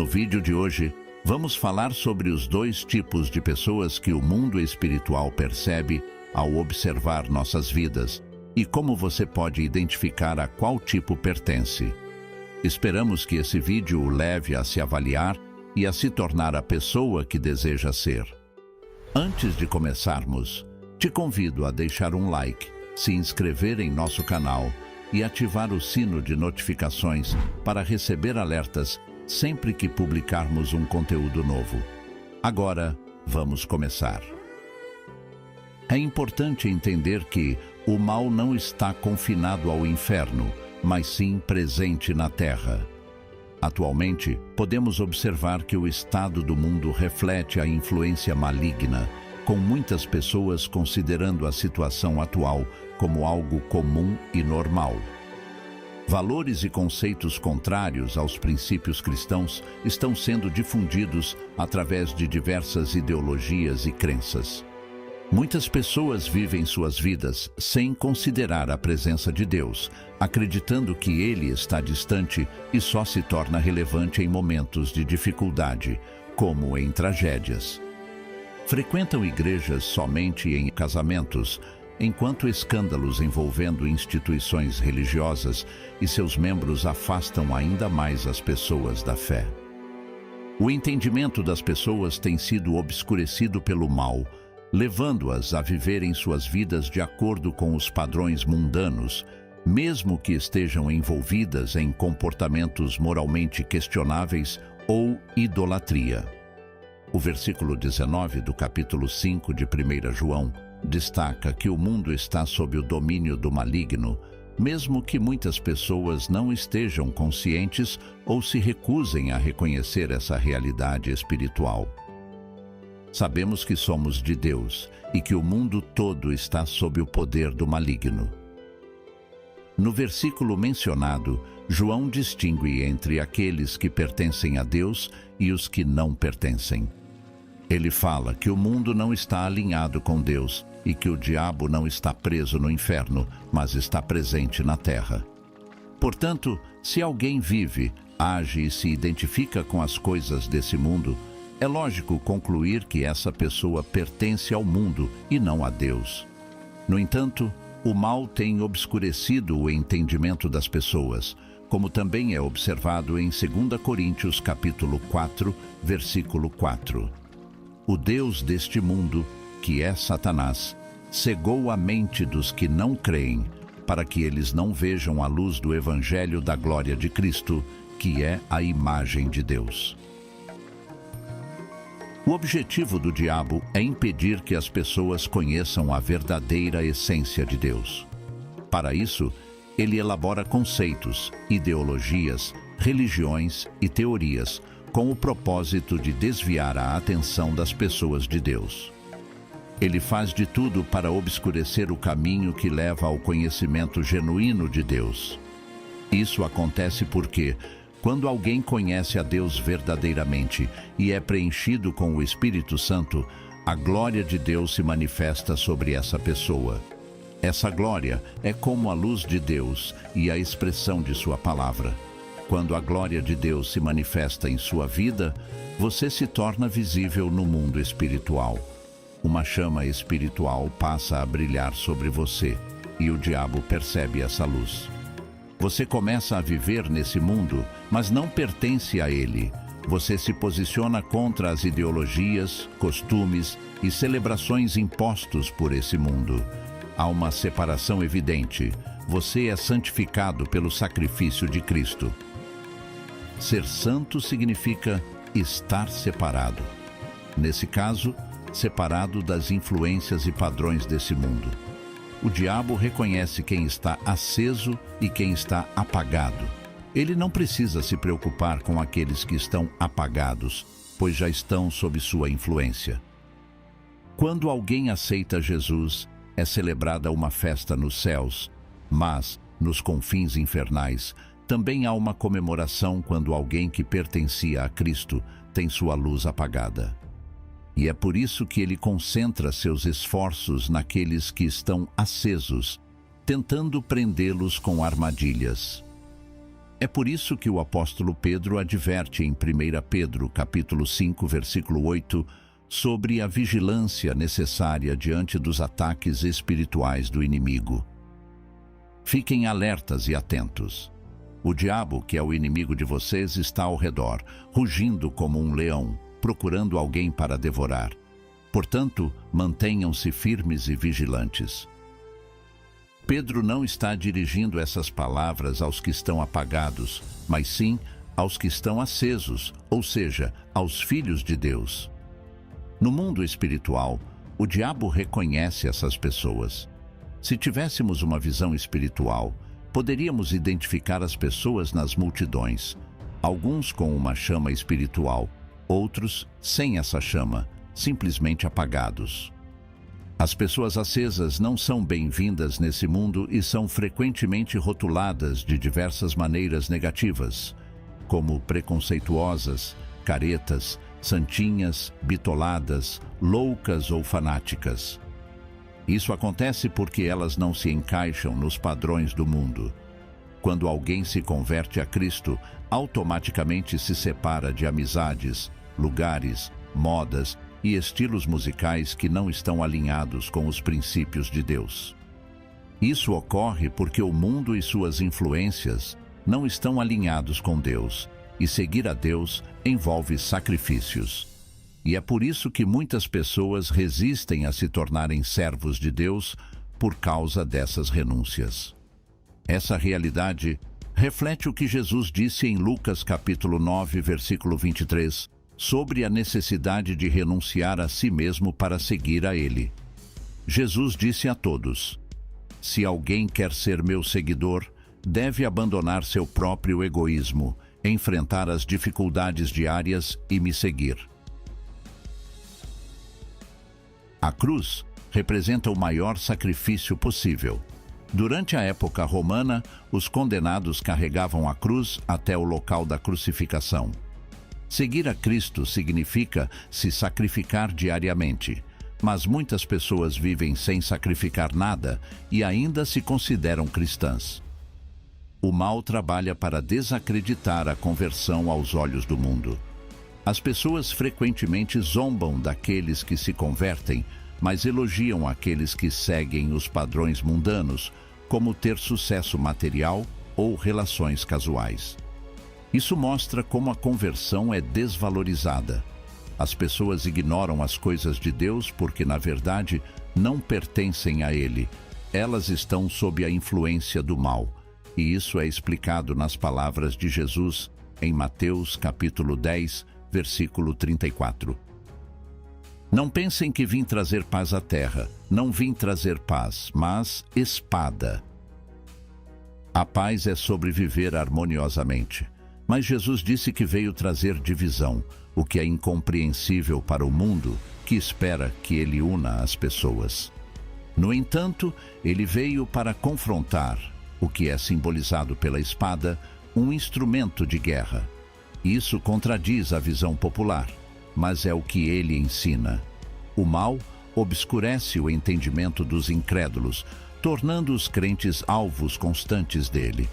No vídeo de hoje, vamos falar sobre os dois tipos de pessoas que o mundo espiritual percebe ao observar nossas vidas e como você pode identificar a qual tipo pertence. Esperamos que esse vídeo o leve a se avaliar e a se tornar a pessoa que deseja ser. Antes de começarmos, te convido a deixar um like, se inscrever em nosso canal e ativar o sino de notificações para receber alertas sempre que publicarmos um conteúdo novo. Agora, vamos começar. É importante entender que o mal não está confinado ao inferno, mas sim presente na Terra. Atualmente, podemos observar que o estado do mundo reflete a influência maligna, com muitas pessoas considerando a situação atual como algo comum e normal. Valores e conceitos contrários aos princípios cristãos estão sendo difundidos através de diversas ideologias e crenças. Muitas pessoas vivem suas vidas sem considerar a presença de Deus, acreditando que Ele está distante e só se torna relevante em momentos de dificuldade, como em tragédias. Frequentam igrejas somente em casamentos, enquanto escândalos envolvendo instituições religiosas e seus membros afastam ainda mais as pessoas da fé. O entendimento das pessoas tem sido obscurecido pelo mal, levando-as a viverem suas vidas de acordo com os padrões mundanos, mesmo que estejam envolvidas em comportamentos moralmente questionáveis ou idolatria. O versículo 19 do capítulo 5 de 1 João destaca que o mundo está sob o domínio do maligno, mesmo que muitas pessoas não estejam conscientes ou se recusem a reconhecer essa realidade espiritual. Sabemos que somos de Deus e que o mundo todo está sob o poder do maligno. No versículo mencionado, João distingue entre aqueles que pertencem a Deus e os que não pertencem. Ele fala que o mundo não está alinhado com Deus e que o diabo não está preso no inferno, mas está presente na terra. Portanto, se alguém vive, age e se identifica com as coisas desse mundo, é lógico concluir que essa pessoa pertence ao mundo e não a Deus. No entanto, o mal tem obscurecido o entendimento das pessoas, como também é observado em 2 Coríntios capítulo 4, versículo 4. O Deus deste mundo, que é Satanás, cegou a mente dos que não creem, para que eles não vejam a luz do Evangelho da glória de Cristo, que é a imagem de Deus. O objetivo do diabo é impedir que as pessoas conheçam a verdadeira essência de Deus. Para isso, ele elabora conceitos, ideologias, religiões e teorias, com o propósito de desviar a atenção das pessoas de Deus. Ele faz de tudo para obscurecer o caminho que leva ao conhecimento genuíno de Deus. Isso acontece porque, quando alguém conhece a Deus verdadeiramente e é preenchido com o Espírito Santo, a glória de Deus se manifesta sobre essa pessoa. Essa glória é como a luz de Deus e a expressão de sua palavra. Quando a glória de Deus se manifesta em sua vida, você se torna visível no mundo espiritual. Uma chama espiritual passa a brilhar sobre você e o diabo percebe essa luz. Você começa a viver nesse mundo, mas não pertence a ele. Você se posiciona contra as ideologias, costumes e celebrações impostos por esse mundo. Há uma separação evidente. Você é santificado pelo sacrifício de Cristo. Ser santo significa estar separado. Nesse caso, separado das influências e padrões desse mundo. O diabo reconhece quem está aceso e quem está apagado. Ele não precisa se preocupar com aqueles que estão apagados, pois já estão sob sua influência. Quando alguém aceita Jesus, é celebrada uma festa nos céus, mas, nos confins infernais, também há uma comemoração quando alguém que pertencia a Cristo tem sua luz apagada. E é por isso que ele concentra seus esforços naqueles que estão acesos, tentando prendê-los com armadilhas. É por isso que o apóstolo Pedro adverte em 1 Pedro, capítulo 5, versículo 8, sobre a vigilância necessária diante dos ataques espirituais do inimigo. Fiquem alertas e atentos. O diabo, que é o inimigo de vocês, está ao redor, rugindo como um leão, procurando alguém para devorar. Portanto, mantenham-se firmes e vigilantes. Pedro não está dirigindo essas palavras aos que estão apagados, mas sim aos que estão acesos, ou seja, aos filhos de Deus. No mundo espiritual, o diabo reconhece essas pessoas. Se tivéssemos uma visão espiritual, poderíamos identificar as pessoas nas multidões, alguns com uma chama espiritual, outros sem essa chama, simplesmente apagados. As pessoas acesas não são bem-vindas nesse mundo e são frequentemente rotuladas de diversas maneiras negativas, como preconceituosas, caretas, santinhas, bitoladas, loucas ou fanáticas. Isso acontece porque elas não se encaixam nos padrões do mundo. Quando alguém se converte a Cristo, automaticamente se separa de amizades, lugares, modas e estilos musicais que não estão alinhados com os princípios de Deus. Isso ocorre porque o mundo e suas influências não estão alinhados com Deus, e seguir a Deus envolve sacrifícios. E é por isso que muitas pessoas resistem a se tornarem servos de Deus por causa dessas renúncias. Essa realidade reflete o que Jesus disse em Lucas capítulo 9, versículo 23, sobre a necessidade de renunciar a si mesmo para seguir a Ele. Jesus disse a todos: "Se alguém quer ser meu seguidor, deve abandonar seu próprio egoísmo, enfrentar as dificuldades diárias e me seguir." A cruz representa o maior sacrifício possível. Durante a época romana, os condenados carregavam a cruz até o local da crucificação. Seguir a Cristo significa se sacrificar diariamente, mas muitas pessoas vivem sem sacrificar nada e ainda se consideram cristãs. O mal trabalha para desacreditar a conversão aos olhos do mundo. As pessoas frequentemente zombam daqueles que se convertem, mas elogiam aqueles que seguem os padrões mundanos, como ter sucesso material ou relações casuais. Isso mostra como a conversão é desvalorizada. As pessoas ignoram as coisas de Deus porque, na verdade, não pertencem a Ele. Elas estão sob a influência do mal. E isso é explicado nas palavras de Jesus em Mateus capítulo 10, versículo 34. Não pensem que vim trazer paz à terra. Não vim trazer paz, mas espada. A paz é sobreviver harmoniosamente. Mas Jesus disse que veio trazer divisão, o que é incompreensível para o mundo, que espera que ele una as pessoas. No entanto, ele veio para confrontar, o que é simbolizado pela espada, um instrumento de guerra. Isso contradiz a visão popular, mas é o que ele ensina. O mal obscurece o entendimento dos incrédulos, tornando os crentes alvos constantes dele.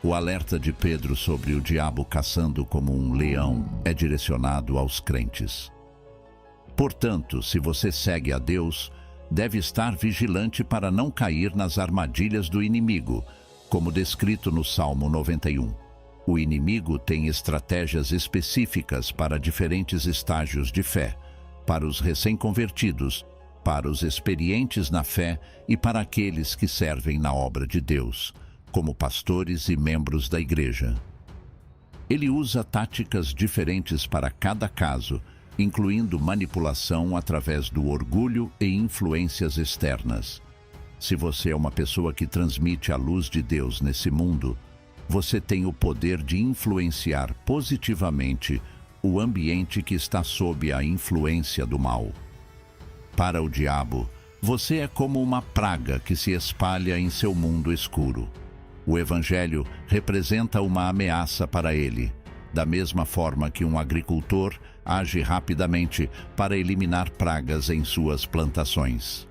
O alerta de Pedro sobre o diabo caçando como um leão é direcionado aos crentes. Portanto, se você segue a Deus, deve estar vigilante para não cair nas armadilhas do inimigo, como descrito no Salmo 91. O inimigo tem estratégias específicas para diferentes estágios de fé, para os recém-convertidos, para os experientes na fé e para aqueles que servem na obra de Deus, como pastores e membros da igreja. Ele usa táticas diferentes para cada caso, incluindo manipulação através do orgulho e influências externas. Se você é uma pessoa que transmite a luz de Deus nesse mundo, você tem o poder de influenciar positivamente o ambiente que está sob a influência do mal. Para o diabo, você é como uma praga que se espalha em seu mundo escuro. O Evangelho representa uma ameaça para ele, da mesma forma que um agricultor age rapidamente para eliminar pragas em suas plantações.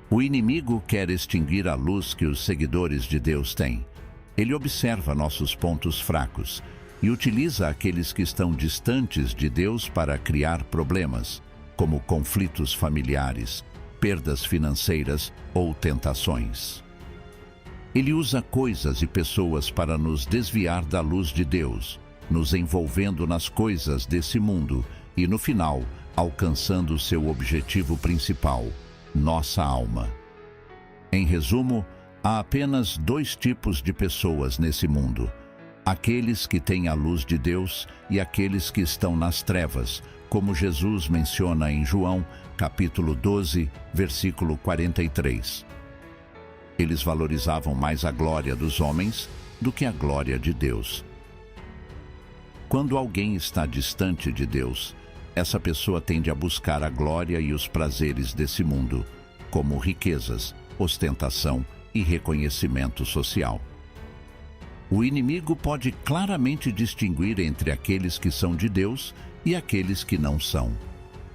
O inimigo quer extinguir a luz que os seguidores de Deus têm. Ele observa nossos pontos fracos e utiliza aqueles que estão distantes de Deus para criar problemas, como conflitos familiares, perdas financeiras ou tentações. Ele usa coisas e pessoas para nos desviar da luz de Deus, nos envolvendo nas coisas desse mundo e, no final, alcançando seu objetivo principal, nossa alma. Em resumo, há apenas dois tipos de pessoas nesse mundo: aqueles que têm a luz de Deus e aqueles que estão nas trevas, como Jesus menciona em João, capítulo 12, versículo 43. Eles valorizavam mais a glória dos homens do que a glória de Deus. Quando alguém está distante de Deus, essa pessoa tende a buscar a glória e os prazeres desse mundo, como riquezas, ostentação e reconhecimento social. O inimigo pode claramente distinguir entre aqueles que são de Deus e aqueles que não são.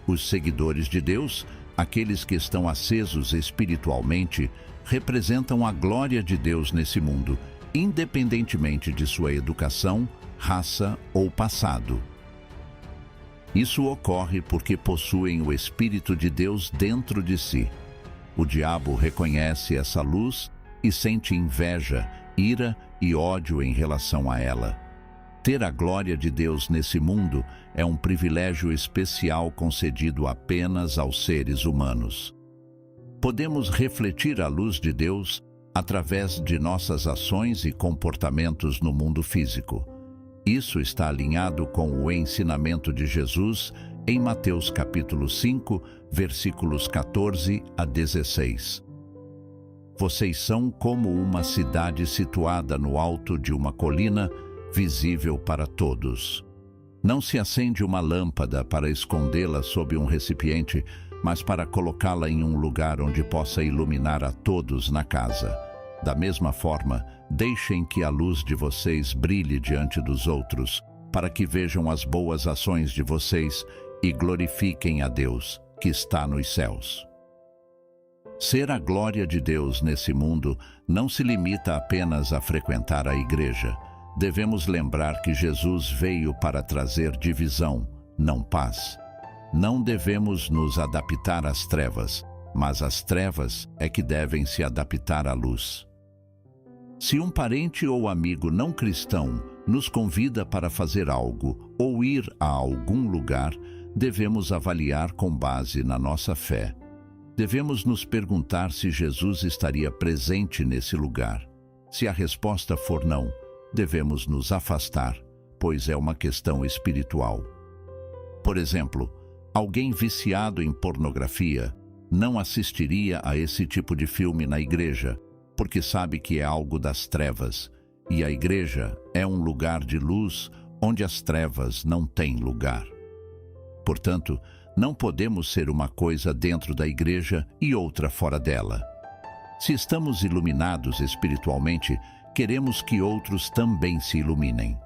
Os seguidores de Deus, aqueles que estão acesos espiritualmente, representam a glória de Deus nesse mundo, independentemente de sua educação, raça ou passado. Isso ocorre porque possuem o Espírito de Deus dentro de si. O diabo reconhece essa luz e sente inveja, ira e ódio em relação a ela. Ter a glória de Deus nesse mundo é um privilégio especial concedido apenas aos seres humanos. Podemos refletir a luz de Deus através de nossas ações e comportamentos no mundo físico. Isso está alinhado com o ensinamento de Jesus em Mateus capítulo 5, versículos 14 a 16. Vocês são como uma cidade situada no alto de uma colina, visível para todos. Não se acende uma lâmpada para escondê-la sob um recipiente, mas para colocá-la em um lugar onde possa iluminar a todos na casa. Da mesma forma, deixem que a luz de vocês brilhe diante dos outros, para que vejam as boas ações de vocês e glorifiquem a Deus, que está nos céus. Ser a glória de Deus nesse mundo não se limita apenas a frequentar a igreja. Devemos lembrar que Jesus veio para trazer divisão, não paz. Não devemos nos adaptar às trevas, mas as trevas é que devem se adaptar à luz. Se um parente ou amigo não cristão nos convida para fazer algo ou ir a algum lugar, devemos avaliar com base na nossa fé. Devemos nos perguntar se Jesus estaria presente nesse lugar. Se a resposta for não, devemos nos afastar, pois é uma questão espiritual. Por exemplo, alguém viciado em pornografia não assistiria a esse tipo de filme na igreja, porque sabe que é algo das trevas, e a igreja é um lugar de luz onde as trevas não têm lugar. Portanto, não podemos ser uma coisa dentro da igreja e outra fora dela. Se estamos iluminados espiritualmente, queremos que outros também se iluminem.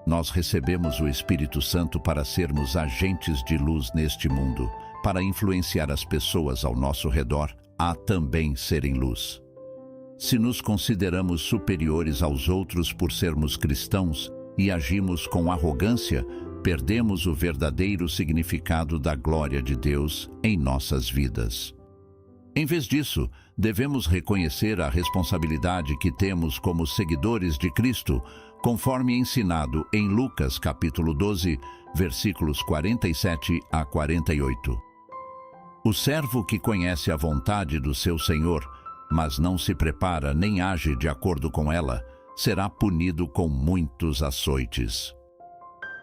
Nós recebemos o Espírito Santo para sermos agentes de luz neste mundo, para influenciar as pessoas ao nosso redor a também serem luz. Se nos consideramos superiores aos outros por sermos cristãos e agimos com arrogância, perdemos o verdadeiro significado da glória de Deus em nossas vidas. Em vez disso, devemos reconhecer a responsabilidade que temos como seguidores de Cristo, conforme ensinado em Lucas capítulo 12, versículos 47 a 48. O servo que conhece a vontade do seu Senhor, mas não se prepara nem age de acordo com ela, será punido com muitos açoites.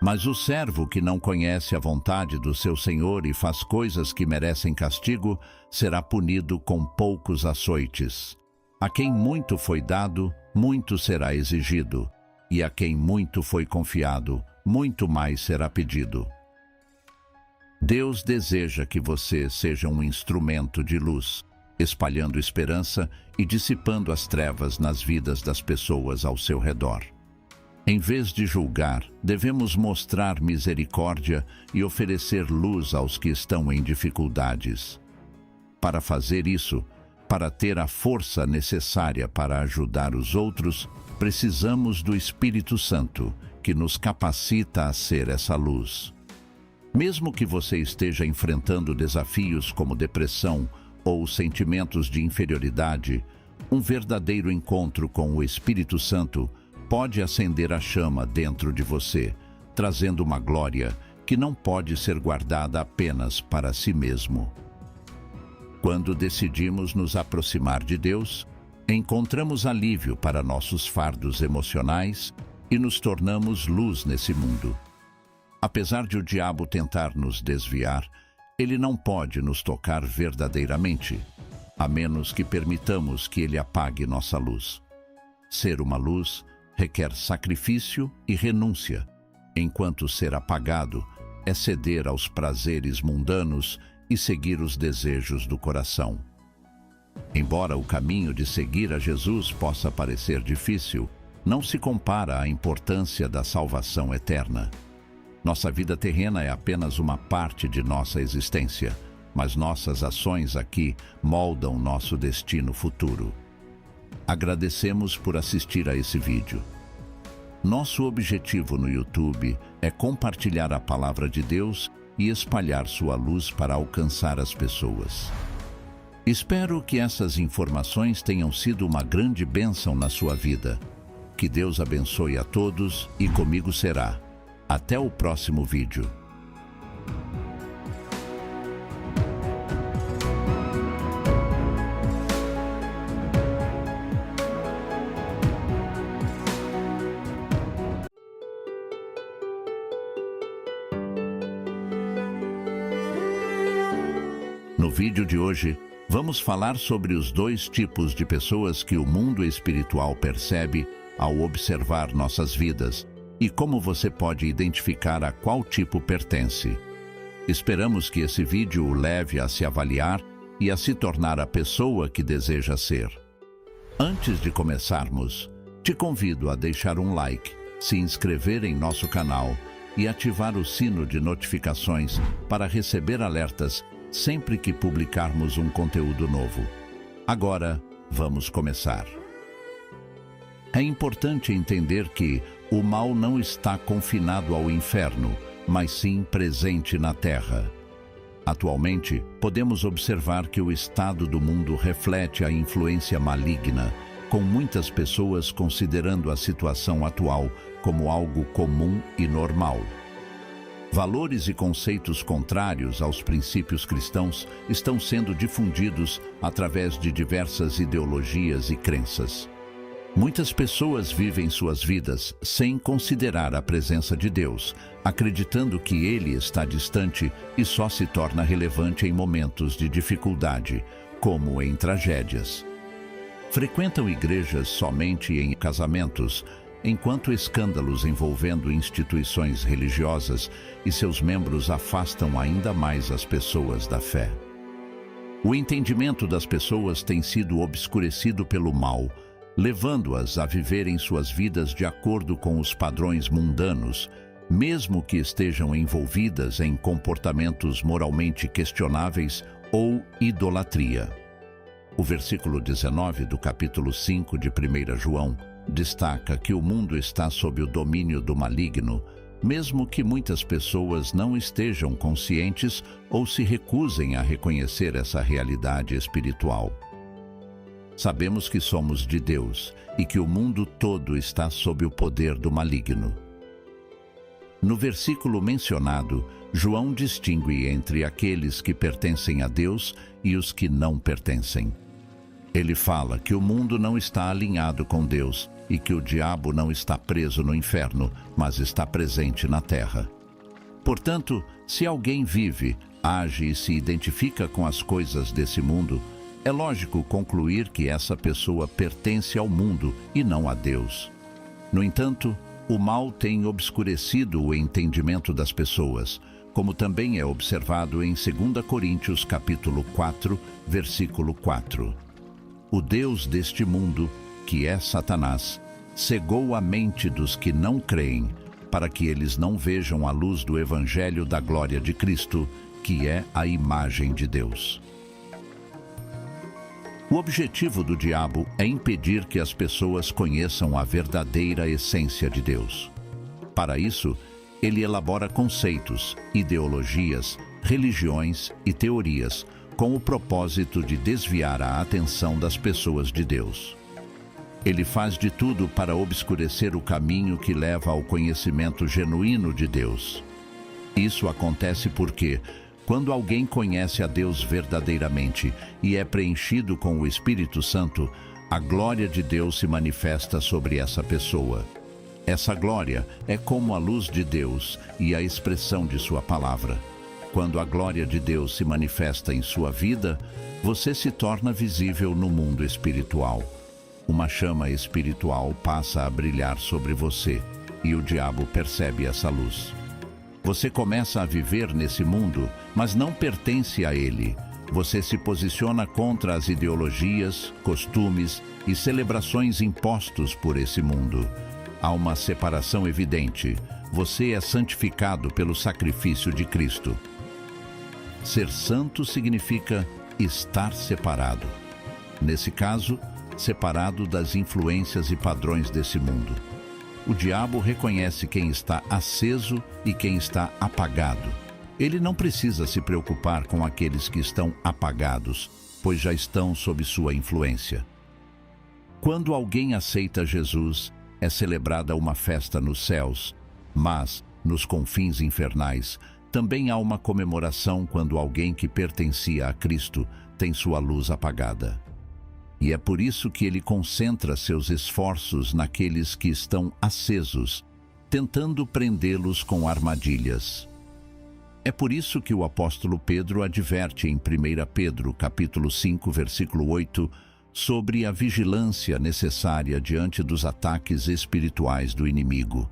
Mas o servo que não conhece a vontade do seu Senhor e faz coisas que merecem castigo, será punido com poucos açoites. A quem muito foi dado, muito será exigido, e a quem muito foi confiado, muito mais será pedido. Deus deseja que você seja um instrumento de luz, espalhando esperança e dissipando as trevas nas vidas das pessoas ao seu redor. Em vez de julgar, devemos mostrar misericórdia e oferecer luz aos que estão em dificuldades. Para fazer isso, Para ter a força necessária para ajudar os outros, precisamos do Espírito Santo, que nos capacita a ser essa luz. Mesmo que você esteja enfrentando desafios como depressão ou sentimentos de inferioridade, um verdadeiro encontro com o Espírito Santo pode acender a chama dentro de você, trazendo uma glória que não pode ser guardada apenas para si mesmo. Quando decidimos nos aproximar de Deus, encontramos alívio para nossos fardos emocionais e nos tornamos luz nesse mundo. Apesar de o diabo tentar nos desviar, ele não pode nos tocar verdadeiramente, a menos que permitamos que ele apague nossa luz. Ser uma luz requer sacrifício e renúncia, enquanto ser apagado é ceder aos prazeres mundanos e seguir os desejos do coração. Embora o caminho de seguir a Jesus possa parecer difícil, não se compara à importância da salvação eterna. Nossa vida terrena é apenas uma parte de nossa existência, mas nossas ações aqui moldam nosso destino futuro. Agradecemos por assistir a esse vídeo. Nosso objetivo no YouTube é compartilhar a palavra de Deus e espalhar sua luz para alcançar as pessoas. Espero que essas informações tenham sido uma grande bênção na sua vida. Que Deus abençoe a todos e comigo será. Até o próximo vídeo. No vídeo de hoje, vamos falar sobre os dois tipos de pessoas que o mundo espiritual percebe ao observar nossas vidas e como você pode identificar a qual tipo pertence. Esperamos que esse vídeo o leve a se avaliar e a se tornar a pessoa que deseja ser. Antes de começarmos, te convido a deixar um like, se inscrever em nosso canal e ativar o sino de notificações para receber alertas sempre que publicarmos um conteúdo novo. Agora, vamos começar. É importante entender que o mal não está confinado ao inferno, mas sim presente na Terra. Atualmente, podemos observar que o estado do mundo reflete a influência maligna, com muitas pessoas considerando a situação atual como algo comum e normal. Valores e conceitos contrários aos princípios cristãos estão sendo difundidos através de diversas ideologias e crenças. Muitas pessoas vivem suas vidas sem considerar a presença de Deus, acreditando que Ele está distante e só se torna relevante em momentos de dificuldade, como em tragédias. Frequentam igrejas somente em casamentos, enquanto escândalos envolvendo instituições religiosas e seus membros afastam ainda mais as pessoas da fé. O entendimento das pessoas tem sido obscurecido pelo mal, levando-as a viverem suas vidas de acordo com os padrões mundanos, mesmo que estejam envolvidas em comportamentos moralmente questionáveis ou idolatria. O versículo 19 do capítulo 5 de 1 João destaca que o mundo está sob o domínio do maligno, mesmo que muitas pessoas não estejam conscientes ou se recusem a reconhecer essa realidade espiritual. Sabemos que somos de Deus e que o mundo todo está sob o poder do maligno. No versículo mencionado, João distingue entre aqueles que pertencem a Deus e os que não pertencem. Ele fala que o mundo não está alinhado com Deus e que o diabo não está preso no inferno, mas está presente na terra. Portanto, se alguém vive, age e se identifica com as coisas desse mundo, é lógico concluir que essa pessoa pertence ao mundo e não a Deus. No entanto, o mal tem obscurecido o entendimento das pessoas, como também é observado em 2 Coríntios capítulo 4, versículo 4. O Deus deste mundo, que é Satanás, cegou a mente dos que não creem, para que eles não vejam a luz do Evangelho da glória de Cristo, que é a imagem de Deus. O objetivo do diabo é impedir que as pessoas conheçam a verdadeira essência de Deus. Para isso, ele elabora conceitos, ideologias, religiões e teorias com o propósito de desviar a atenção das pessoas de Deus. Ele faz de tudo para obscurecer o caminho que leva ao conhecimento genuíno de Deus. Isso acontece porque, quando alguém conhece a Deus verdadeiramente e é preenchido com o Espírito Santo, a glória de Deus se manifesta sobre essa pessoa. Essa glória é como a luz de Deus e a expressão de sua palavra. Quando a glória de Deus se manifesta em sua vida, você se torna visível no mundo espiritual. Uma chama espiritual passa a brilhar sobre você e o diabo percebe essa luz. Você começa a viver nesse mundo, mas não pertence a ele. Você se posiciona contra as ideologias, costumes e celebrações impostos por esse mundo. Há uma separação evidente. Você é santificado pelo sacrifício de Cristo. Ser santo significa estar separado. Nesse caso, separado das influências e padrões desse mundo. O diabo reconhece quem está aceso e quem está apagado. Ele não precisa se preocupar com aqueles que estão apagados, pois já estão sob sua influência. Quando alguém aceita Jesus, é celebrada uma festa nos céus, mas, nos confins infernais, também há uma comemoração quando alguém que pertencia a Cristo tem sua luz apagada. E é por isso que ele concentra seus esforços naqueles que estão acesos, tentando prendê-los com armadilhas. É por isso que o apóstolo Pedro adverte em 1 Pedro, capítulo 5, versículo 8, sobre a vigilância necessária diante dos ataques espirituais do inimigo.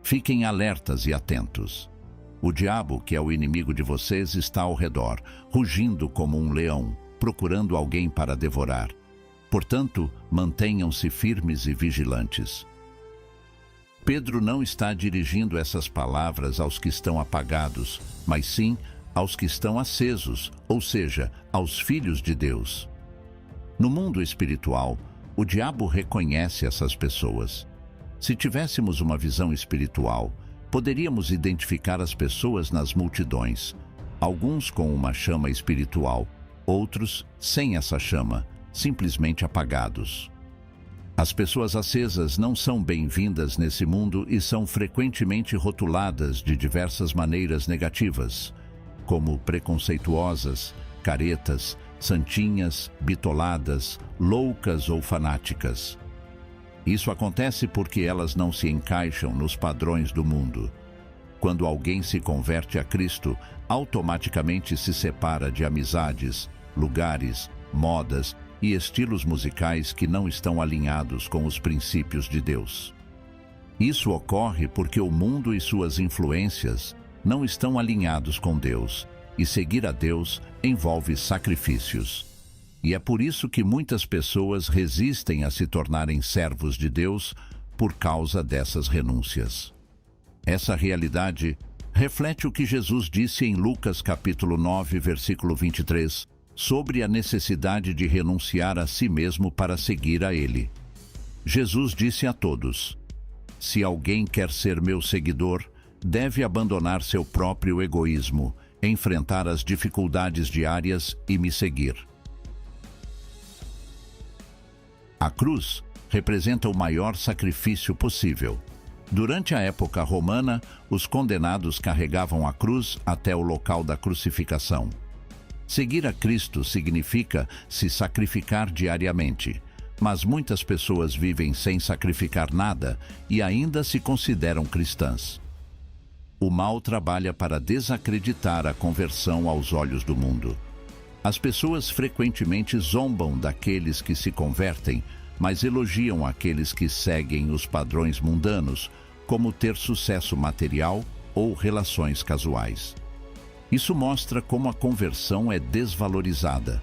Fiquem alertas e atentos. O diabo, que é o inimigo de vocês, está ao redor, rugindo como um leão, procurando alguém para devorar. Portanto, mantenham-se firmes e vigilantes. Pedro não está dirigindo essas palavras aos que estão apagados, mas sim aos que estão acesos, ou seja, aos filhos de Deus. No mundo espiritual, o diabo reconhece essas pessoas. Se tivéssemos uma visão espiritual, poderíamos identificar as pessoas nas multidões, alguns com uma chama espiritual, outros sem essa chama, simplesmente apagados. As pessoas acesas não são bem-vindas nesse mundo e são frequentemente rotuladas de diversas maneiras negativas, como preconceituosas, caretas, santinhas, bitoladas, loucas ou fanáticas. Isso acontece porque elas não se encaixam nos padrões do mundo. Quando alguém se converte a Cristo, automaticamente se separa de amizades, lugares, modas e estilos musicais que não estão alinhados com os princípios de Deus. Isso ocorre porque o mundo e suas influências não estão alinhados com Deus, e seguir a Deus envolve sacrifícios. E é por isso que muitas pessoas resistem a se tornarem servos de Deus por causa dessas renúncias. Essa realidade reflete o que Jesus disse em Lucas capítulo 9, versículo 23, sobre a necessidade de renunciar a si mesmo para seguir a Ele. Jesus disse a todos: "Se alguém quer ser meu seguidor, deve abandonar seu próprio egoísmo, enfrentar as dificuldades diárias e me seguir." A cruz representa o maior sacrifício possível. Durante a época romana, os condenados carregavam a cruz até o local da crucificação. Seguir a Cristo significa se sacrificar diariamente, mas muitas pessoas vivem sem sacrificar nada e ainda se consideram cristãs. O mal trabalha para desacreditar a conversão aos olhos do mundo. As pessoas frequentemente zombam daqueles que se convertem, mas elogiam aqueles que seguem os padrões mundanos, como ter sucesso material ou relações casuais. Isso mostra como a conversão é desvalorizada.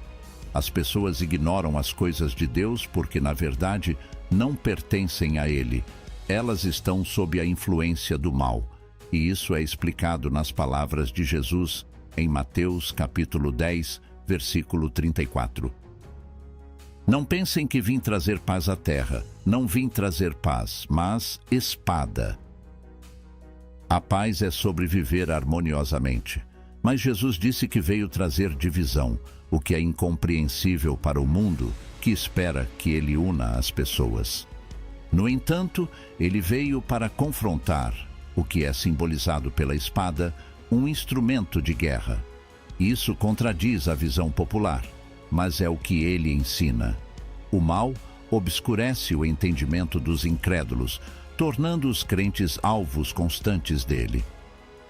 As pessoas ignoram as coisas de Deus porque, na verdade, não pertencem a Ele. Elas estão sob a influência do mal. E isso é explicado nas palavras de Jesus em Mateus capítulo 10, versículo 34. Não pensem que vim trazer paz à terra. Não vim trazer paz, mas espada. A paz é sobreviver harmoniosamente. Mas Jesus disse que veio trazer divisão, o que é incompreensível para o mundo, que espera que ele una as pessoas. No entanto, ele veio para confrontar, o que é simbolizado pela espada, um instrumento de guerra. Isso contradiz a visão popular, mas é o que ele ensina. O mal obscurece o entendimento dos incrédulos, tornando os crentes alvos constantes dele.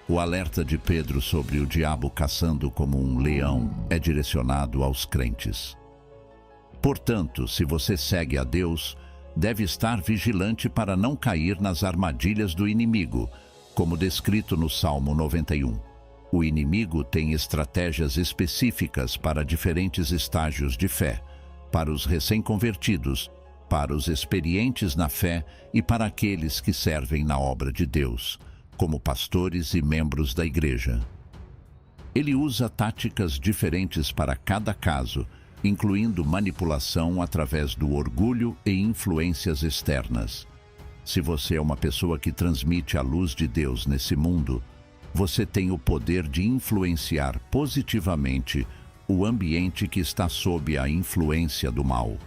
O alerta de Pedro sobre o diabo caçando como um leão é direcionado aos crentes. Portanto, se você segue a Deus, deve estar vigilante para não cair nas armadilhas do inimigo, como descrito no Salmo 91. O inimigo tem estratégias específicas para diferentes estágios de fé, para os recém-convertidos, para os experientes na fé e para aqueles que servem na obra de Deus, como pastores e membros da igreja. Ele usa táticas diferentes para cada caso, incluindo manipulação através do orgulho e influências externas. Se você é uma pessoa que transmite a luz de Deus nesse mundo, você tem o poder de influenciar positivamente o ambiente que está sob a influência do mal.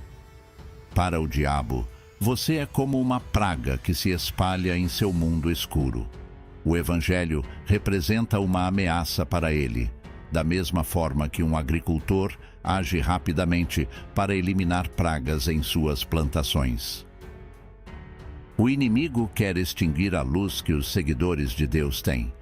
Para o diabo, você é como uma praga que se espalha em seu mundo escuro. O Evangelho representa uma ameaça para ele, da mesma forma que um agricultor age rapidamente para eliminar pragas em suas plantações. O inimigo quer extinguir a luz que os seguidores de Deus têm.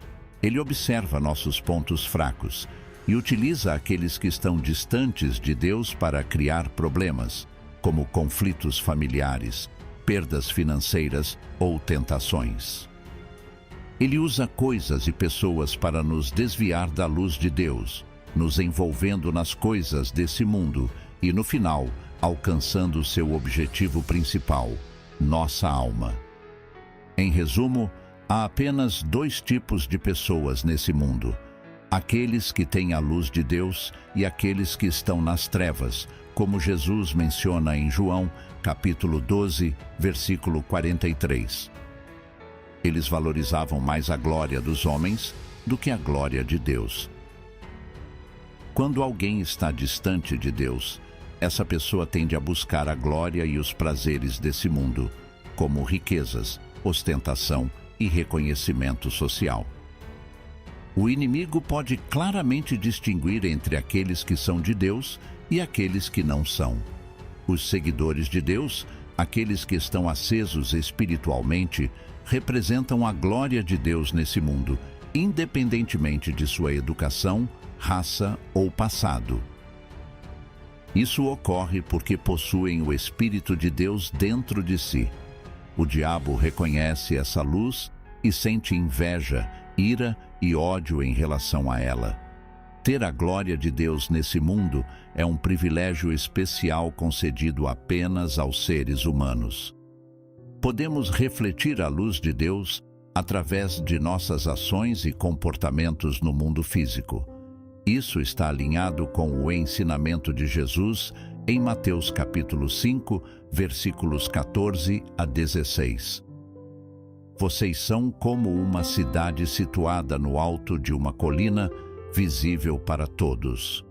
Ele observa nossos pontos fracos e utiliza aqueles que estão distantes de Deus para criar problemas, como conflitos familiares, perdas financeiras ou tentações. Ele usa coisas e pessoas para nos desviar da luz de Deus, nos envolvendo nas coisas desse mundo e, no final, alcançando seu objetivo principal, nossa alma. Em resumo, há apenas dois tipos de pessoas nesse mundo: aqueles que têm a luz de Deus e aqueles que estão nas trevas, como Jesus menciona em João, capítulo 12, versículo 43. Eles valorizavam mais a glória dos homens do que a glória de Deus. Quando alguém está distante de Deus, essa pessoa tende a buscar a glória e os prazeres desse mundo, como riquezas, ostentação e reconhecimento social. O inimigo pode claramente distinguir entre aqueles que são de Deus e aqueles que não são. Os seguidores de Deus, aqueles que estão acesos espiritualmente, representam a glória de Deus nesse mundo, independentemente de sua educação, raça ou passado. Isso ocorre porque possuem o Espírito de Deus dentro de si. O diabo reconhece essa luz e sente inveja, ira e ódio em relação a ela. Ter a glória de Deus nesse mundo é um privilégio especial concedido apenas aos seres humanos. Podemos refletir a luz de Deus através de nossas ações e comportamentos no mundo físico. Isso está alinhado com o ensinamento de Jesus em Mateus capítulo 5, versículos 14 a 16. Vocês são como uma cidade situada no alto de uma colina, visível para todos.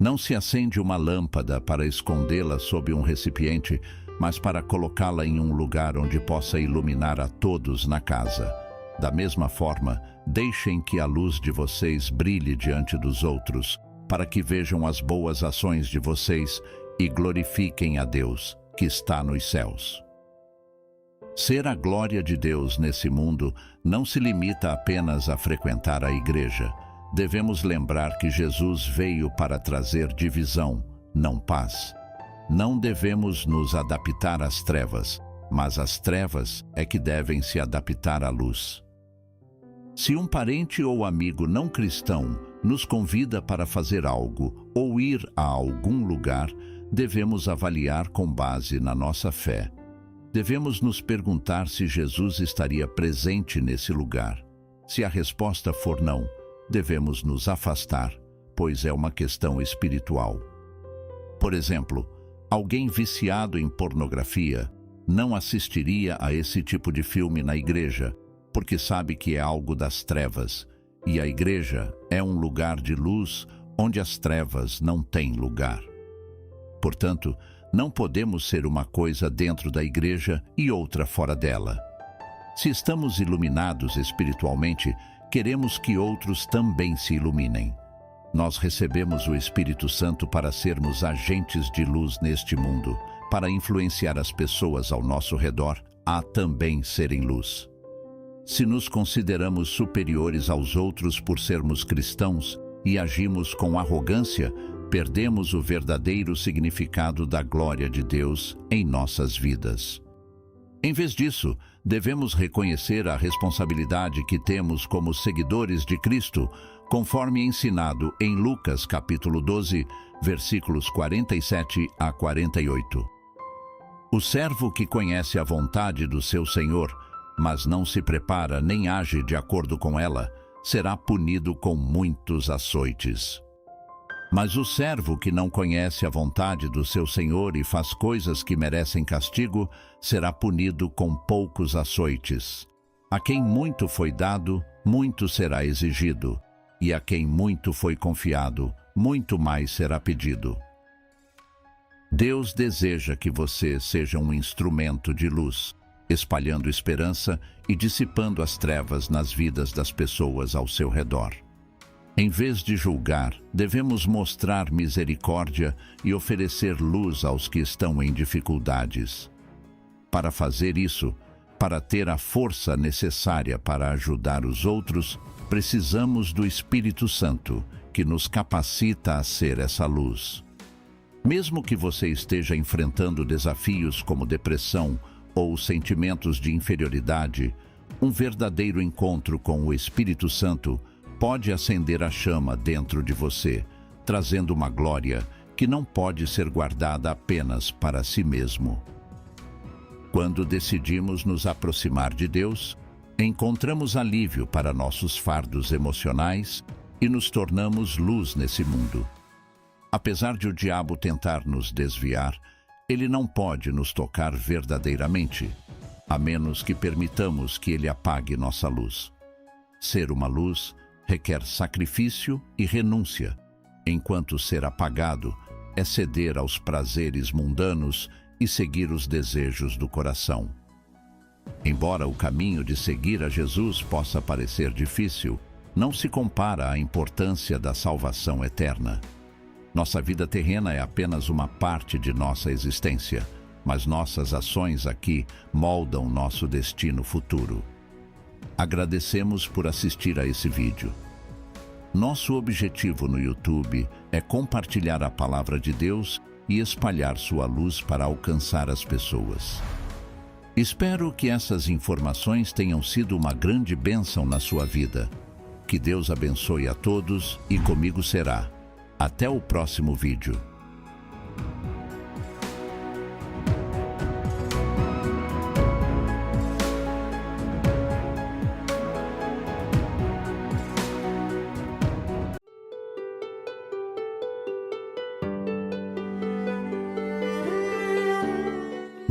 Não se acende uma lâmpada para escondê-la sob um recipiente, mas para colocá-la em um lugar onde possa iluminar a todos na casa. Da mesma forma, deixem que a luz de vocês brilhe diante dos outros, para que vejam as boas ações de vocês e glorifiquem a Deus, que está nos céus. Ser a glória de Deus nesse mundo não se limita apenas a frequentar a igreja. Devemos lembrar que Jesus veio para trazer divisão, não paz. Não devemos nos adaptar às trevas, mas as trevas é que devem se adaptar à luz. Se um parente ou amigo não cristão nos convida para fazer algo ou ir a algum lugar, devemos avaliar com base na nossa fé. Devemos nos perguntar se Jesus estaria presente nesse lugar. Se a resposta for não, devemos nos afastar, pois é uma questão espiritual. Por exemplo, Alguém viciado em pornografia não assistiria a esse tipo de filme na igreja, porque sabe que é algo das trevas, e a igreja é um lugar de luz onde as trevas não têm lugar. Portanto, não podemos ser uma coisa dentro da igreja e outra fora dela. Se estamos iluminados espiritualmente, queremos que outros também se iluminem. Nós recebemos o Espírito Santo para sermos agentes de luz neste mundo, para influenciar as pessoas ao nosso redor a também serem luz. Se nos consideramos superiores aos outros por sermos cristãos e agimos com arrogância, perdemos o verdadeiro significado da glória de Deus em nossas vidas. Em vez disso, devemos reconhecer a responsabilidade que temos como seguidores de Cristo, conforme ensinado em Lucas capítulo 12, versículos 47 a 48. O servo que conhece a vontade do seu Senhor, mas não se prepara nem age de acordo com ela, será punido com muitos açoites. Mas o servo que não conhece a vontade do seu Senhor e faz coisas que merecem castigo, será punido com poucos açoites. A quem muito foi dado, muito será exigido, e a quem muito foi confiado, muito mais será pedido. Deus deseja que você seja um instrumento de luz, espalhando esperança e dissipando as trevas nas vidas das pessoas ao seu redor. Em vez de julgar, devemos mostrar misericórdia e oferecer luz aos que estão em dificuldades. Para fazer isso, para ter a força necessária para ajudar os outros, precisamos do Espírito Santo, que nos capacita a ser essa luz. Mesmo que você esteja enfrentando desafios como depressão ou sentimentos de inferioridade, um verdadeiro encontro com o Espírito Santo pode acender a chama dentro de você, trazendo uma glória que não pode ser guardada apenas para si mesmo. Quando decidimos nos aproximar de Deus, encontramos alívio para nossos fardos emocionais e nos tornamos luz nesse mundo. Apesar de o diabo tentar nos desviar, ele não pode nos tocar verdadeiramente, a menos que permitamos que ele apague nossa luz. Ser uma luz requer sacrifício e renúncia, enquanto ser apagado é ceder aos prazeres mundanos e seguir os desejos do coração. Embora o caminho de seguir a Jesus possa parecer difícil, não se compara à importância da salvação eterna. Nossa vida terrena é apenas uma parte de nossa existência, mas nossas ações aqui moldam nosso destino futuro. Agradecemos por assistir a esse vídeo. Nosso objetivo no YouTube é compartilhar a palavra de Deus e espalhar sua luz para alcançar as pessoas. Espero que essas informações tenham sido uma grande bênção na sua vida. Que Deus abençoe a todos e comigo será. Até o próximo vídeo.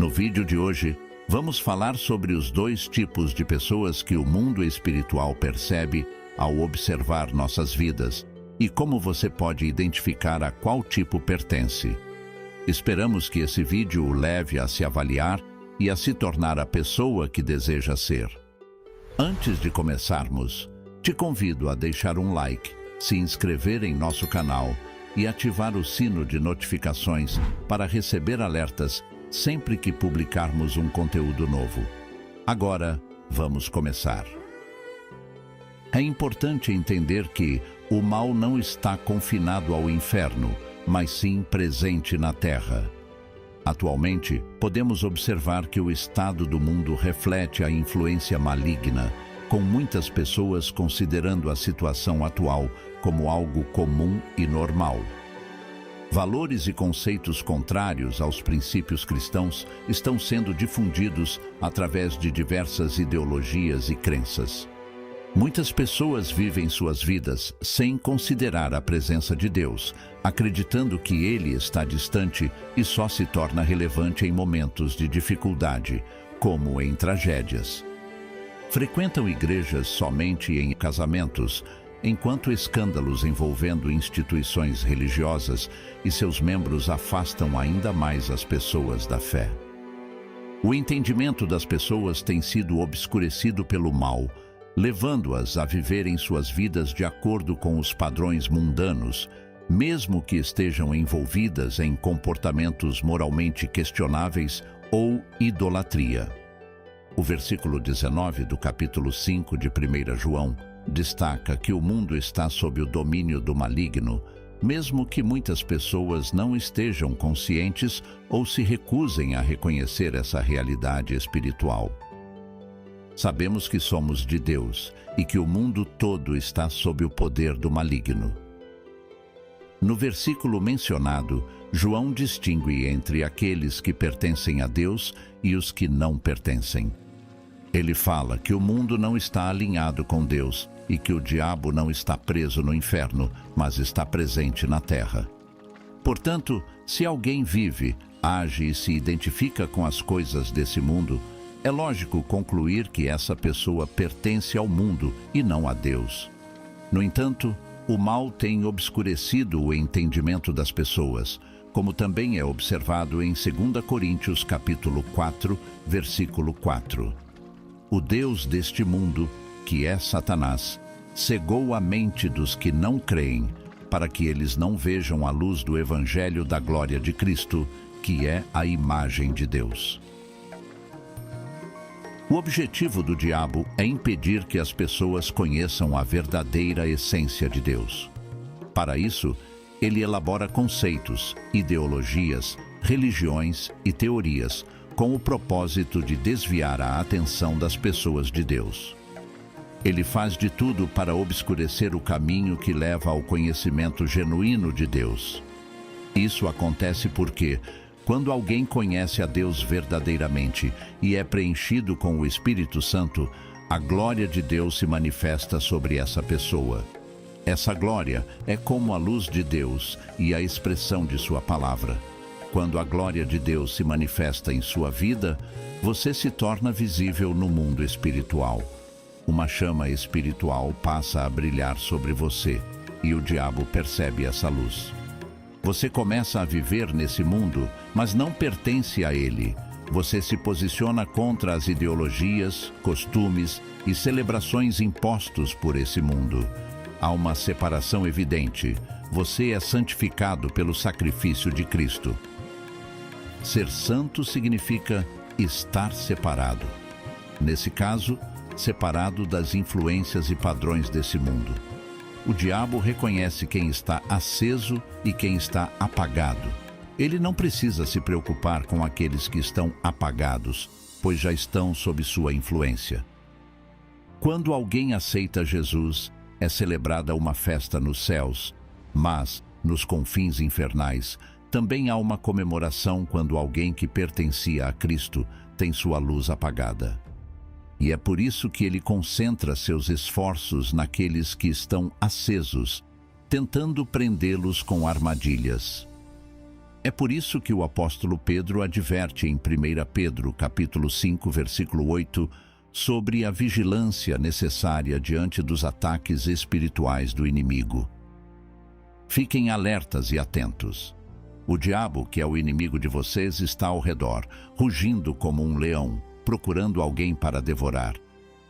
No vídeo de hoje, vamos falar sobre os dois tipos de pessoas que o mundo espiritual percebe ao observar nossas vidas e como você pode identificar a qual tipo pertence. Esperamos que esse vídeo o leve a se avaliar e a se tornar a pessoa que deseja ser. Antes de começarmos, te convido a deixar um like, se inscrever em nosso canal e ativar o sino de notificações para receber alertas sempre que publicarmos um conteúdo novo. Agora, vamos começar. É importante entender que o mal não está confinado ao inferno, mas sim presente na Terra. Atualmente, podemos observar que o estado do mundo reflete a influência maligna, com muitas pessoas considerando a situação atual como algo comum e normal. Valores e conceitos contrários aos princípios cristãos estão sendo difundidos através de diversas ideologias e crenças. Muitas pessoas vivem suas vidas sem considerar a presença de Deus, acreditando que Ele está distante e só se torna relevante em momentos de dificuldade, como em tragédias. Frequentam igrejas somente em casamentos, enquanto escândalos envolvendo instituições religiosas e seus membros afastam ainda mais as pessoas da fé. O entendimento das pessoas tem sido obscurecido pelo mal, levando-as a viverem suas vidas de acordo com os padrões mundanos, mesmo que estejam envolvidas em comportamentos moralmente questionáveis ou idolatria. O versículo 19 do capítulo 5 de 1 João destaca que o mundo está sob o domínio do maligno, mesmo que muitas pessoas não estejam conscientes ou se recusem a reconhecer essa realidade espiritual. Sabemos que somos de Deus e que o mundo todo está sob o poder do maligno. No versículo mencionado, João distingue entre aqueles que pertencem a Deus e os que não pertencem. Ele fala que o mundo não está alinhado com Deus e que o diabo não está preso no inferno, mas está presente na terra. Portanto, se alguém vive, age e se identifica com as coisas desse mundo, é lógico concluir que essa pessoa pertence ao mundo e não a Deus. No entanto, o mal tem obscurecido o entendimento das pessoas, como também é observado em 2 Coríntios capítulo 4, versículo 4. O Deus deste mundo, que é Satanás, cegou a mente dos que não creem, para que eles não vejam a luz do Evangelho da glória de Cristo, que é a imagem de Deus. O objetivo do diabo é impedir que as pessoas conheçam a verdadeira essência de Deus. Para isso, ele elabora conceitos, ideologias, religiões e teorias, com o propósito de desviar a atenção das pessoas de Deus. Ele faz de tudo para obscurecer o caminho que leva ao conhecimento genuíno de Deus. Isso acontece porque, quando alguém conhece a Deus verdadeiramente e é preenchido com o Espírito Santo, a glória de Deus se manifesta sobre essa pessoa. Essa glória é como a luz de Deus e a expressão de sua palavra. Quando a glória de Deus se manifesta em sua vida, você se torna visível no mundo espiritual. Uma chama espiritual passa a brilhar sobre você e o diabo percebe essa luz. Você começa a viver nesse mundo, mas não pertence a ele. Você se posiciona contra as ideologias, costumes e celebrações impostos por esse mundo. Há uma separação evidente. Você é santificado pelo sacrifício de Cristo. Ser santo significa estar separado. Nesse caso, separado das influências e padrões desse mundo. O diabo reconhece quem está aceso e quem está apagado. Ele não precisa se preocupar com aqueles que estão apagados, pois já estão sob sua influência. Quando alguém aceita Jesus, é celebrada uma festa nos céus, mas, nos confins infernais, também há uma comemoração quando alguém que pertencia a Cristo tem sua luz apagada. E é por isso que ele concentra seus esforços naqueles que estão acesos, tentando prendê-los com armadilhas. É por isso que o apóstolo Pedro adverte em 1 Pedro, capítulo 5, versículo 8, sobre a vigilância necessária diante dos ataques espirituais do inimigo. Fiquem alertas e atentos. O diabo, que é o inimigo de vocês, está ao redor, rugindo como um leão, procurando alguém para devorar.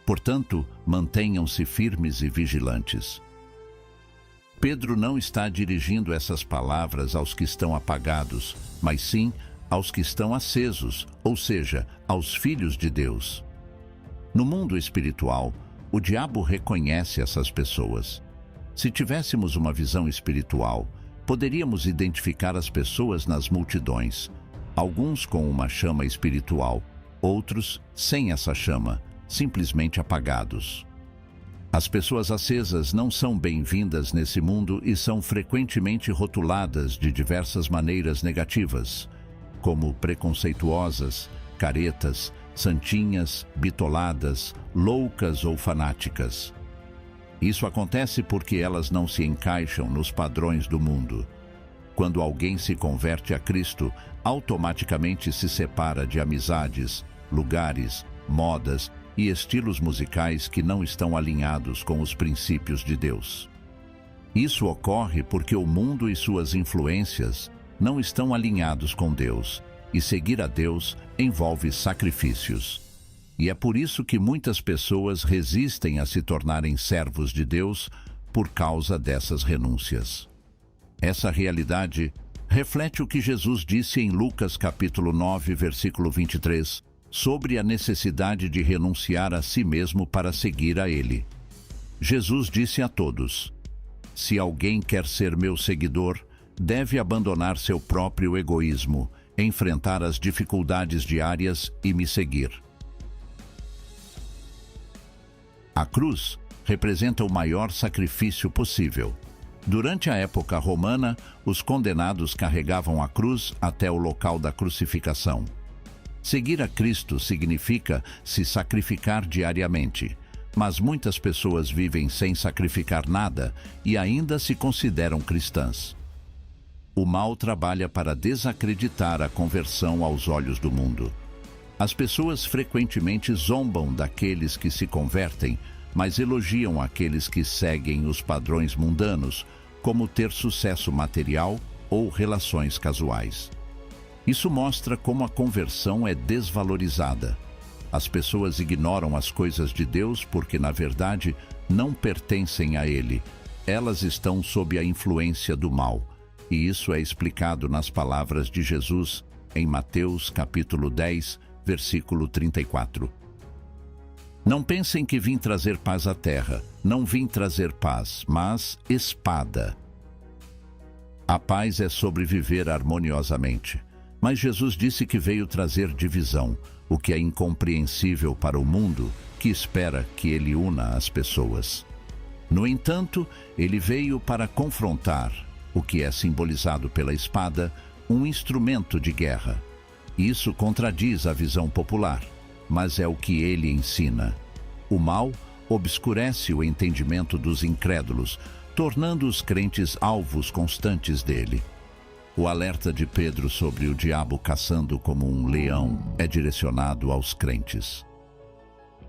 Portanto, mantenham-se firmes e vigilantes. Pedro não está dirigindo essas palavras aos que estão apagados, mas sim aos que estão acesos, ou seja, aos filhos de Deus. No mundo espiritual, o diabo reconhece essas pessoas. Se tivéssemos uma visão espiritual, poderíamos identificar as pessoas nas multidões, alguns com uma chama espiritual, outros sem essa chama, simplesmente apagados. As pessoas acesas não são bem-vindas nesse mundo e são frequentemente rotuladas de diversas maneiras negativas, como preconceituosas, caretas, santinhas, bitoladas, loucas ou fanáticas. Isso acontece porque elas não se encaixam nos padrões do mundo. Quando alguém se converte a Cristo, automaticamente se separa de amizades, lugares, modas e estilos musicais que não estão alinhados com os princípios de Deus. Isso ocorre porque o mundo e suas influências não estão alinhados com Deus, e seguir a Deus envolve sacrifícios. E é por isso que muitas pessoas resistem a se tornarem servos de Deus por causa dessas renúncias. Essa realidade reflete o que Jesus disse em Lucas capítulo 9, versículo 23, sobre a necessidade de renunciar a si mesmo para seguir a Ele. Jesus disse a todos: "Se alguém quer ser meu seguidor, deve abandonar seu próprio egoísmo, enfrentar as dificuldades diárias e me seguir." A cruz representa o maior sacrifício possível. Durante a época romana, os condenados carregavam a cruz até o local da crucificação. Seguir a Cristo significa se sacrificar diariamente, mas muitas pessoas vivem sem sacrificar nada e ainda se consideram cristãs. O mal trabalha para desacreditar a conversão aos olhos do mundo. As pessoas frequentemente zombam daqueles que se convertem, mas elogiam aqueles que seguem os padrões mundanos, como ter sucesso material ou relações casuais. Isso mostra como a conversão é desvalorizada. As pessoas ignoram as coisas de Deus porque, na verdade, não pertencem a Ele. Elas estão sob a influência do mal. E isso é explicado nas palavras de Jesus em Mateus capítulo 10, versículo 34. Não pensem que vim trazer paz à terra. Não vim trazer paz, mas espada. A paz é sobreviver harmoniosamente. Mas Jesus disse que veio trazer divisão, o que é incompreensível para o mundo, que espera que ele una as pessoas. No entanto, ele veio para confrontar, o que é simbolizado pela espada, um instrumento de guerra. Isso contradiz a visão popular, mas é o que ele ensina. O mal obscurece o entendimento dos incrédulos, tornando os crentes alvos constantes dele. O alerta de Pedro sobre o diabo caçando como um leão é direcionado aos crentes.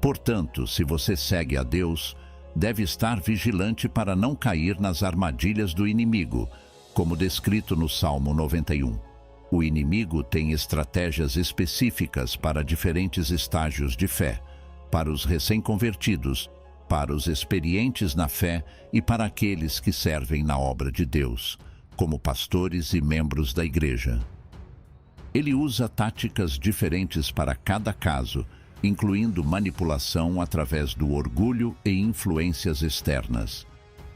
Portanto, se você segue a Deus, deve estar vigilante para não cair nas armadilhas do inimigo, como descrito no Salmo 91. O inimigo tem estratégias específicas para diferentes estágios de fé, para os recém-convertidos, para os experientes na fé e para aqueles que servem na obra de Deus, como pastores e membros da igreja. Ele usa táticas diferentes para cada caso, incluindo manipulação através do orgulho e influências externas.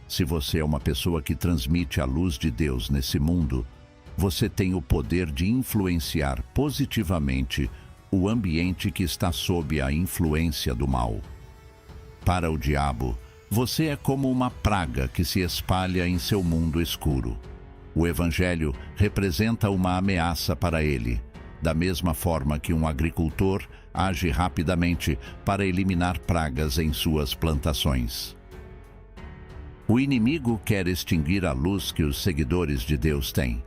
Se você é uma pessoa que transmite a luz de Deus nesse mundo, você tem o poder de influenciar positivamente o ambiente que está sob a influência do mal. Para o diabo, você é como uma praga que se espalha em seu mundo escuro. O Evangelho representa uma ameaça para ele, da mesma forma que um agricultor age rapidamente para eliminar pragas em suas plantações. O inimigo quer extinguir a luz que os seguidores de Deus têm.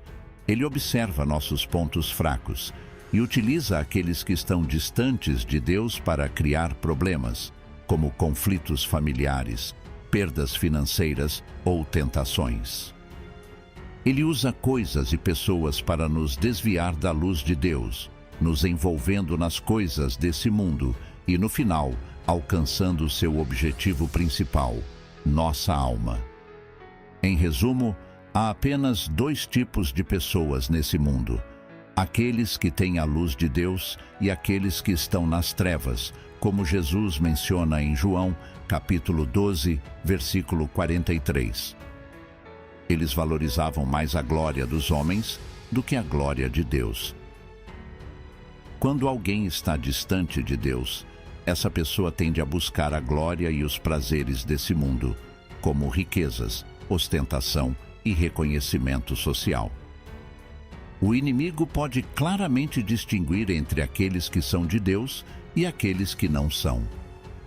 Ele observa nossos pontos fracos e utiliza aqueles que estão distantes de Deus para criar problemas, como conflitos familiares, perdas financeiras ou tentações. Ele usa coisas e pessoas para nos desviar da luz de Deus, nos envolvendo nas coisas desse mundo e, no final, alcançando seu objetivo principal, nossa alma. Em resumo, há apenas dois tipos de pessoas nesse mundo: aqueles que têm a luz de Deus e aqueles que estão nas trevas, como Jesus menciona em João, capítulo 12, versículo 43. Eles valorizavam mais a glória dos homens do que a glória de Deus. Quando alguém está distante de Deus, essa pessoa tende a buscar a glória e os prazeres desse mundo, como riquezas, ostentação e reconhecimento social. O inimigo pode claramente distinguir entre aqueles que são de Deus e aqueles que não são.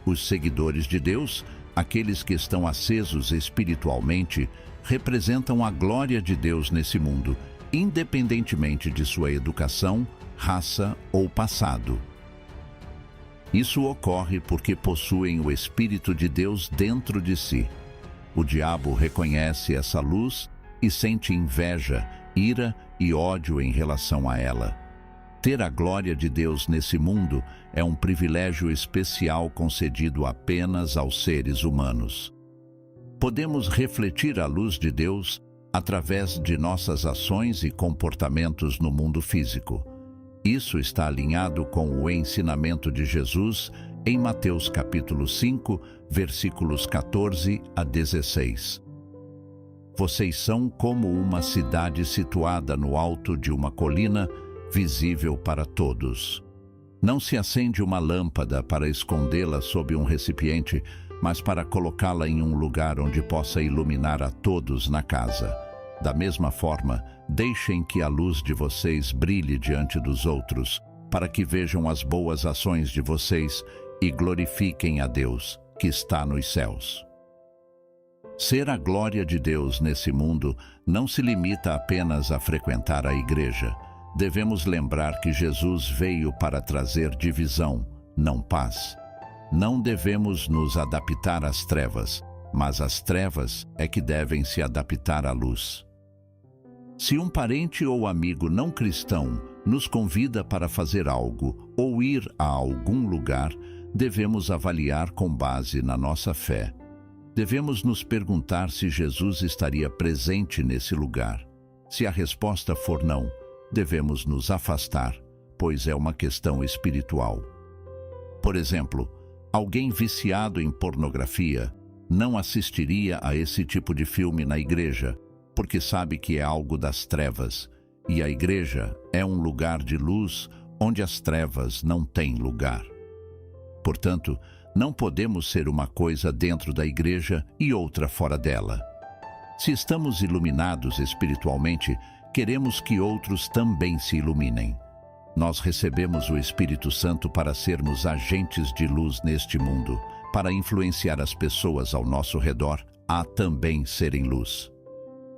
Os seguidores de Deus aqueles que estão acesos espiritualmente representam a glória de Deus nesse mundo, independentemente de sua educação, raça ou passado. Isso ocorre porque possuem o Espírito de Deus dentro de si. O diabo reconhece essa luz e sente inveja, ira e ódio em relação a ela. Ter a glória de Deus nesse mundo é um privilégio especial concedido apenas aos seres humanos. Podemos refletir a luz de Deus através de nossas ações e comportamentos no mundo físico. Isso está alinhado com o ensinamento de Jesus em Mateus capítulo 5, versículos 14 a 16. Vocês são como uma cidade situada no alto de uma colina, visível para todos. Não se acende uma lâmpada para escondê-la sob um recipiente, mas para colocá-la em um lugar onde possa iluminar a todos na casa. Da mesma forma, deixem que a luz de vocês brilhe diante dos outros, para que vejam as boas ações de vocês e glorifiquem a Deus, que está nos céus. Ser a glória de Deus nesse mundo não se limita apenas a frequentar a igreja. Devemos lembrar que Jesus veio para trazer divisão, não paz. Não devemos nos adaptar às trevas, mas as trevas é que devem se adaptar à luz. Se um parente ou amigo não cristão nos convida para fazer algo ou ir a algum lugar, devemos avaliar com base na nossa fé. Devemos nos perguntar se Jesus estaria presente nesse lugar. Se a resposta for não, devemos nos afastar, pois é uma questão espiritual. Por exemplo, alguém viciado em pornografia não assistiria a esse tipo de filme na igreja, porque sabe que é algo das trevas, e a igreja é um lugar de luz onde as trevas não têm lugar. Portanto, não podemos ser uma coisa dentro da igreja e outra fora dela. Se estamos iluminados espiritualmente, queremos que outros também se iluminem. Nós recebemos o Espírito Santo para sermos agentes de luz neste mundo, para influenciar as pessoas ao nosso redor a também serem luz.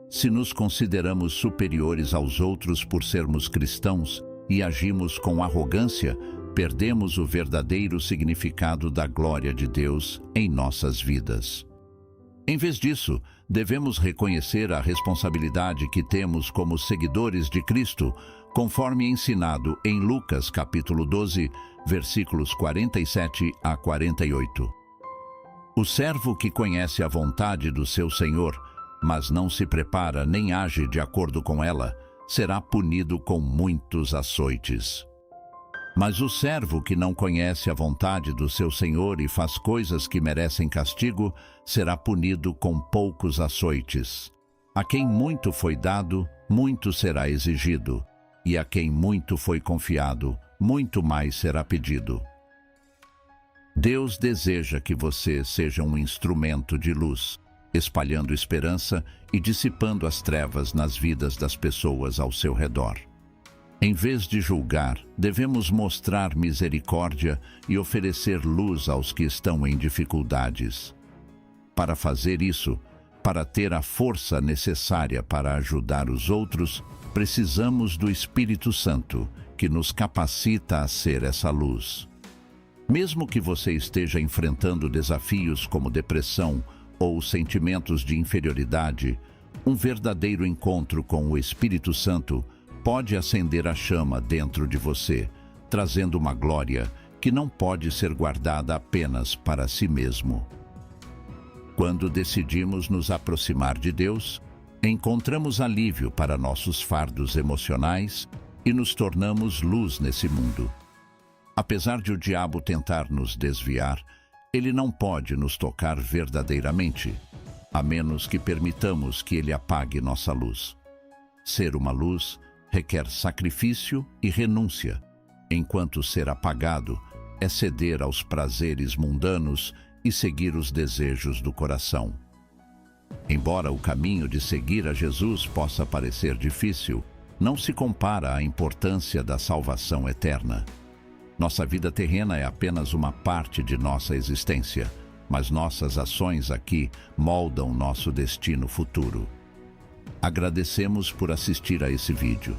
Se nos consideramos superiores aos outros por sermos cristãos e agimos com arrogância, perdemos o verdadeiro significado da glória de Deus em nossas vidas. Em vez disso, devemos reconhecer a responsabilidade que temos como seguidores de Cristo, conforme ensinado em Lucas capítulo 12, versículos 47 a 48. O servo que conhece a vontade do seu Senhor, mas não se prepara nem age de acordo com ela, será punido com muitos açoites. Mas o servo que não conhece a vontade do seu Senhor e faz coisas que merecem castigo, será punido com poucos açoites. A quem muito foi dado, muito será exigido, e a quem muito foi confiado, muito mais será pedido. Deus deseja que você seja um instrumento de luz, espalhando esperança e dissipando as trevas nas vidas das pessoas ao seu redor. Em vez de julgar, devemos mostrar misericórdia e oferecer luz aos que estão em dificuldades. Para fazer isso, para ter a força necessária para ajudar os outros, precisamos do Espírito Santo, que nos capacita a ser essa luz. Mesmo que você esteja enfrentando desafios como depressão ou sentimentos de inferioridade, um verdadeiro encontro com o Espírito Santo pode acender a chama dentro de você, trazendo uma glória que não pode ser guardada apenas para si mesmo. Quando decidimos nos aproximar de Deus, encontramos alívio para nossos fardos emocionais e nos tornamos luz nesse mundo. Apesar de o diabo tentar nos desviar, ele não pode nos tocar verdadeiramente, a menos que permitamos que ele apague nossa luz. Ser uma luz requer sacrifício e renúncia, enquanto ser apagado é ceder aos prazeres mundanos e seguir os desejos do coração. Embora o caminho de seguir a Jesus possa parecer difícil, não se compara à importância da salvação eterna. Nossa vida terrena é apenas uma parte de nossa existência. mas nossas ações aqui moldam nosso destino futuro. Agradecemos por assistir a esse vídeo.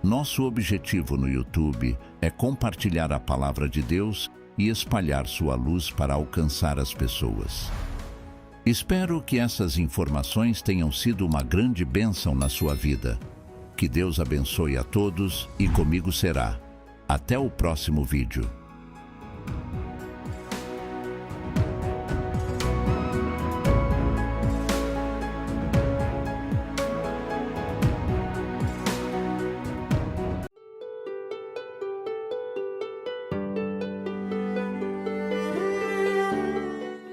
Nosso objetivo no YouTube é compartilhar a palavra de Deus e espalhar sua luz para alcançar as pessoas. Espero que essas informações tenham sido uma grande bênção na sua vida. Que Deus abençoe a todos e comigo será. Até o próximo vídeo.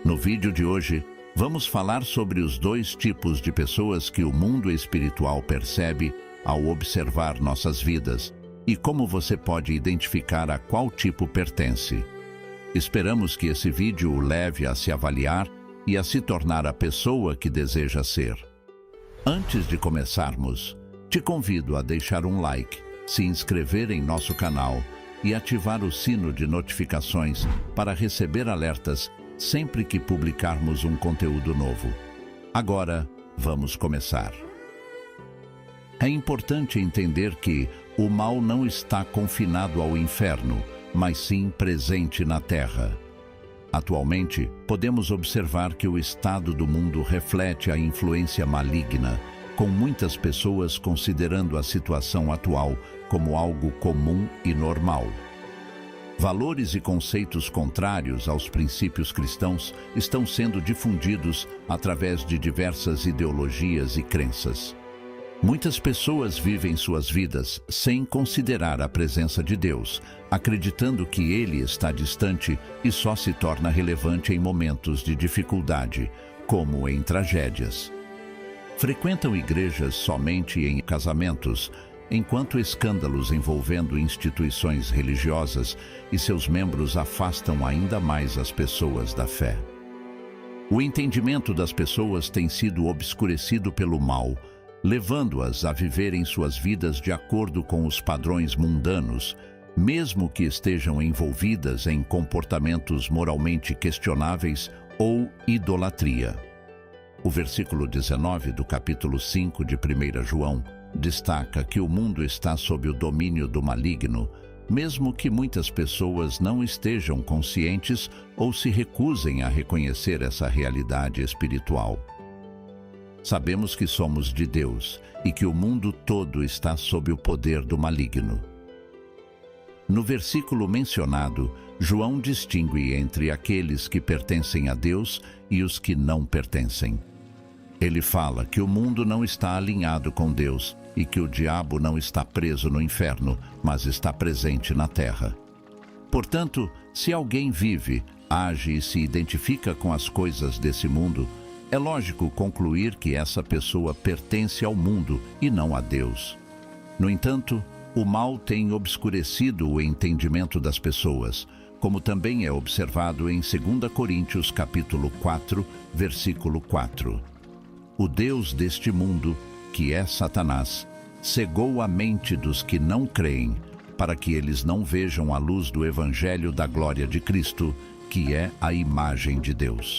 No vídeo de hoje, vamos falar sobre os dois tipos de pessoas que o mundo espiritual percebe ao observar nossas vidas e como você pode identificar a qual tipo pertence. Esperamos que esse vídeo o leve a se avaliar e a se tornar a pessoa que deseja ser. Antes de começarmos, te convido a deixar um like, se inscrever em nosso canal e ativar o sino de notificações para receber alertas sempre que publicarmos um conteúdo novo. Agora, vamos começar. É importante entender que o mal não está confinado ao inferno, mas sim presente na Terra. Atualmente, podemos observar que o estado do mundo reflete a influência maligna, com muitas pessoas considerando a situação atual como algo comum e normal. Valores e conceitos contrários aos princípios cristãos estão sendo difundidos através de diversas ideologias e crenças. Muitas pessoas vivem suas vidas sem considerar a presença de Deus, acreditando que Ele está distante e só se torna relevante em momentos de dificuldade, como em tragédias. Frequentam igrejas somente em casamentos, enquanto escândalos envolvendo instituições religiosas e seus membros afastam ainda mais as pessoas da fé. O entendimento das pessoas tem sido obscurecido pelo mal, levando-as a viverem suas vidas de acordo com os padrões mundanos, mesmo que estejam envolvidas em comportamentos moralmente questionáveis ou idolatria. O versículo 19 do capítulo 5 de 1 João destaca que o mundo está sob o domínio do maligno, mesmo que muitas pessoas não estejam conscientes ou se recusem a reconhecer essa realidade espiritual. Sabemos que somos de Deus e que o mundo todo está sob o poder do maligno. No versículo mencionado, João distingue entre aqueles que pertencem a Deus e os que não pertencem. Ele fala que o mundo não está alinhado com Deus e que o diabo não está preso no inferno, mas está presente na terra. Portanto, se alguém vive, age e se identifica com as coisas desse mundo, é lógico concluir que essa pessoa pertence ao mundo e não a Deus. No entanto, o mal tem obscurecido o entendimento das pessoas, como também é observado em 2 Coríntios capítulo 4, versículo 4. O Deus deste mundo, que é Satanás, cegou a mente dos que não creem, para que eles não vejam a luz do Evangelho da glória de Cristo, que é a imagem de Deus.